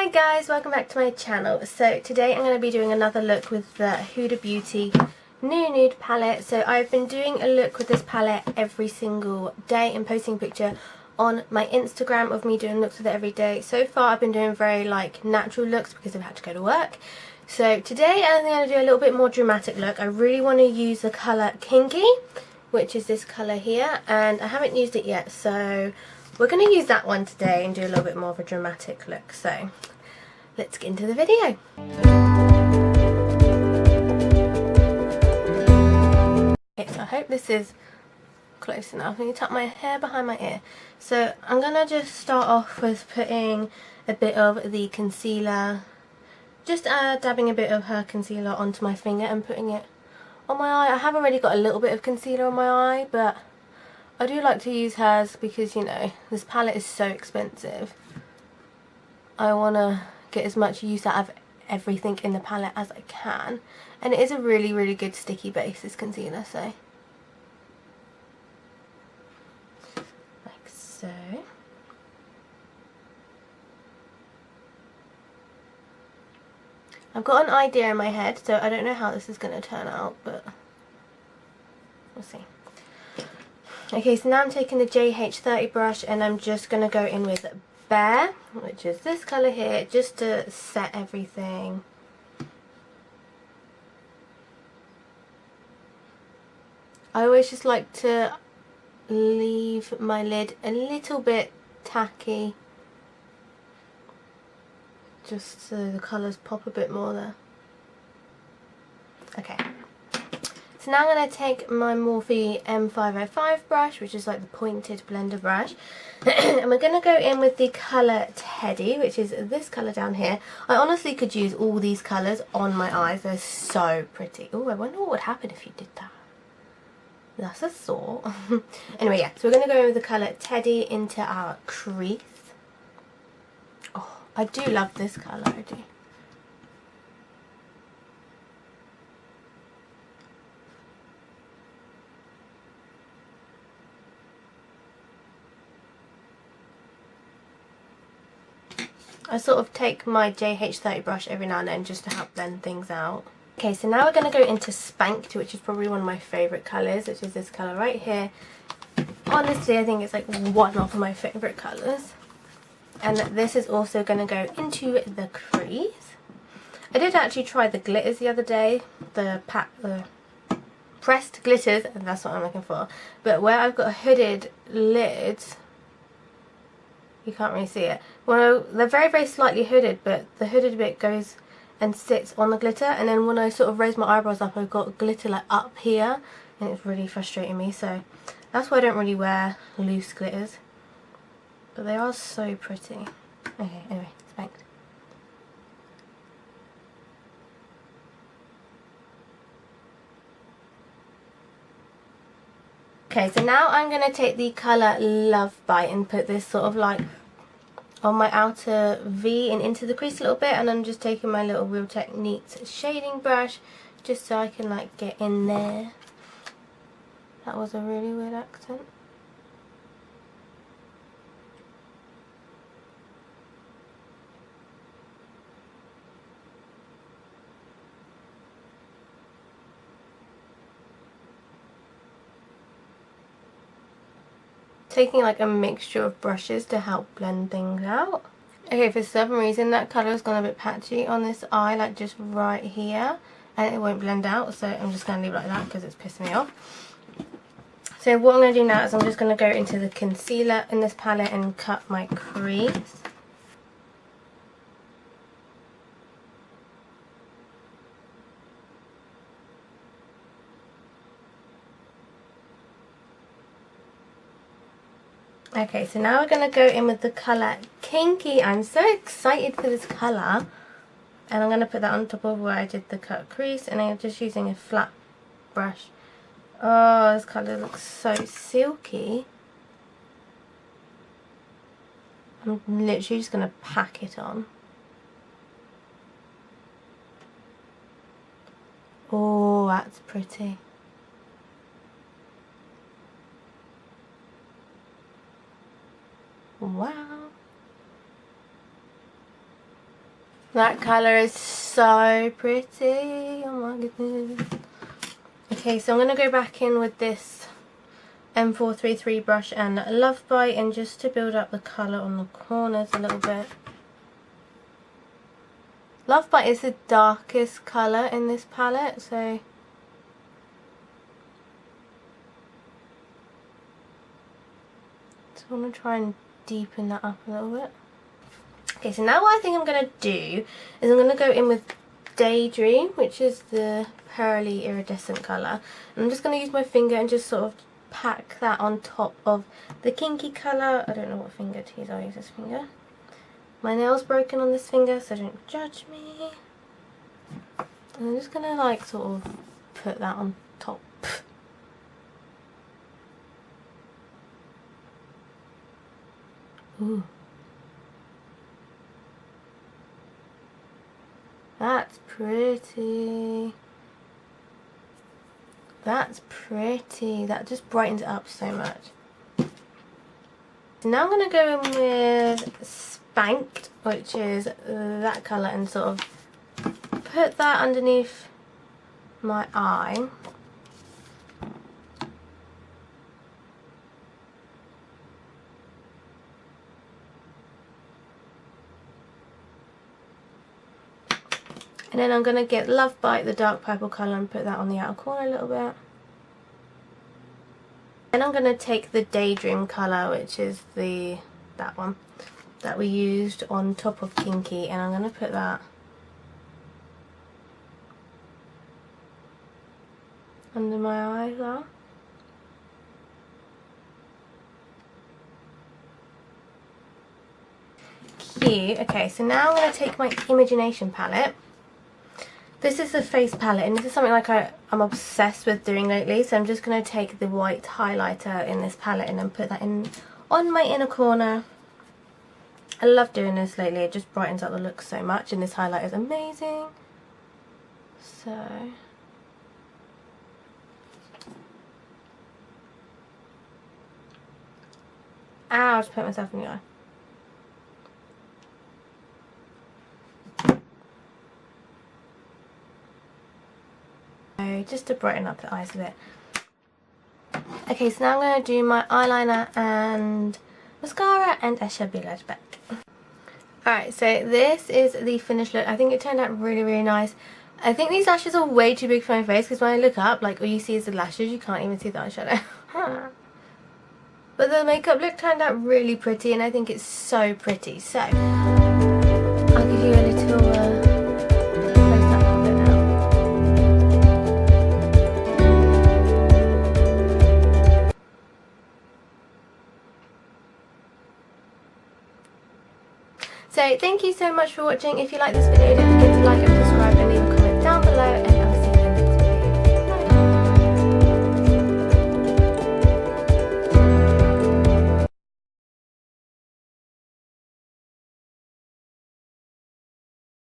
Hi guys, welcome back to my channel. So today I'm going to be doing another look with the Huda Beauty new nude palette. So I've been doing a look with this palette every single day and posting a picture on my Instagram of me doing looks with it every day. So far I've been doing very natural looks because I've had to go to work. So today I'm going to do a little bit more dramatic look. I really want to use the colour Kinky, which is this colour here, and I haven't used it yet, so we're going to use that one today and do a little bit more of a dramatic look. So let's get into the video. Okay, so I hope this is close enough. I'm going to tuck my hair behind my ear. So I'm going to just start off with putting a bit of the concealer, just dabbing a bit of her concealer onto my finger and putting it on my eye. I have already got a little bit of concealer on my eye, but I do like to use hers because, you know, this palette is so expensive. I want to get as much use out of everything in the palette as I can, and it is a really good sticky base, this concealer. So like so. I've got an idea in my head, so I don't know how this is going to turn out, but we'll see. Okay, so now I'm taking the JH30 brush and I'm just going to go in with Bear, which is this colour here, just to set everything. I always just like to leave my lid a little bit tacky, just so the colours pop a bit more there. Okay. So now I'm going to take my Morphe M505 brush, which is like the pointed blender brush, and we're going to go in with the colour Teddy, which is this colour down here. I honestly could use all these colours on my eyes, they're so pretty. Oh, I wonder what would happen if you did that. That's a thought. Anyway, yeah, so we're going to go in with the colour Teddy into our crease. Oh, I do love this colour, I do. I sort of take my JH30 brush every now and then just to help blend things out. Okay, so now we're going to go into Spanked, which is probably one of my favourite colours, which is this colour right here. Honestly, I think it's like one of my favourite colours. And this is also going to go into the crease. I did actually try the glitters the other day, the pressed glitters, and that's what I'm looking for. But where I've got a hooded lid, you can't really see it. Well, they're very slightly hooded, but the hooded bit goes and sits on the glitter, and then when I sort of raise my eyebrows up, I've got glitter like up here, and it's really frustrating me. So that's why I don't really wear loose glitters, but they are so pretty. Okay, anyway, Spanked. Okay, so now I'm going to take the colour Love Bite and put this sort of like on my outer V and into the crease a little bit, and I'm just taking my little Real Techniques shading brush just so I can like get in there. That was a really weird accent. Taking like a mixture of brushes to help blend things out. Okay, for some reason that colour has gone a bit patchy on this eye, like just right here, and it won't blend out, so I'm just going to leave it like that because it's pissing me off. So what I'm going to do now is I'm just going to go into the concealer in this palette and cut my crease. Okay, so now we're going to go in with the colour Kinky. I'm so excited for this colour. And I'm going to put that on top of where I did the cut crease, and I'm just using a flat brush. Oh, this colour looks so silky. I'm literally just going to pack it on. Oh, that's pretty. Wow. That colour is so pretty. Oh my goodness. Okay, so I'm going to go back in with this M433 brush and Love Bite, and just to build up the colour on the corners a little bit. Love Bite is the darkest colour in this palette, so I want to try and deepen that up a little bit. Okay, so now what I think I'm going to do is I'm going to go in with Daydream, which is the pearly iridescent colour. And I'm just going to use my finger and just sort of pack that on top of the kinky colour. I don't know what finger to use, I'll use this finger. My nail's broken on this finger, so don't judge me. And I'm just going to like sort of put that on top. Ooh. That's pretty. That's pretty. That just brightens it up so much. So now I'm going to go in with Spanked, which is that colour, and sort of put that underneath my eye. And then I'm going to get Love Bite, the dark purple colour, and put that on the outer corner a little bit. Then I'm going to take the Daydream colour, which is that one that we used on top of Kinky, and I'm going to put that under my eye as well. Cute. Okay, so now I'm going to take my Imagination palette. This is the face palette, and this is something like I'm obsessed with doing lately, so I'm just going to take the white highlighter in this palette and then put that in on my inner corner. I love doing this lately, it just brightens up the look so much, and this highlight is amazing. So ow, I just put myself in the eye. Just to brighten up the eyes a bit. Okay, so now I'm going to do my eyeliner and mascara, and I shall be right back. Alright, so this is the finished look. I think it turned out really, really nice. I think these lashes are way too big for my face, because when I look up, like, all you see is the lashes, you can't even see the eyeshadow. But the makeup look turned out really pretty, and I think it's so pretty. So, I'll give you a little So thank you so much for watching. If you like this video, don't forget to like and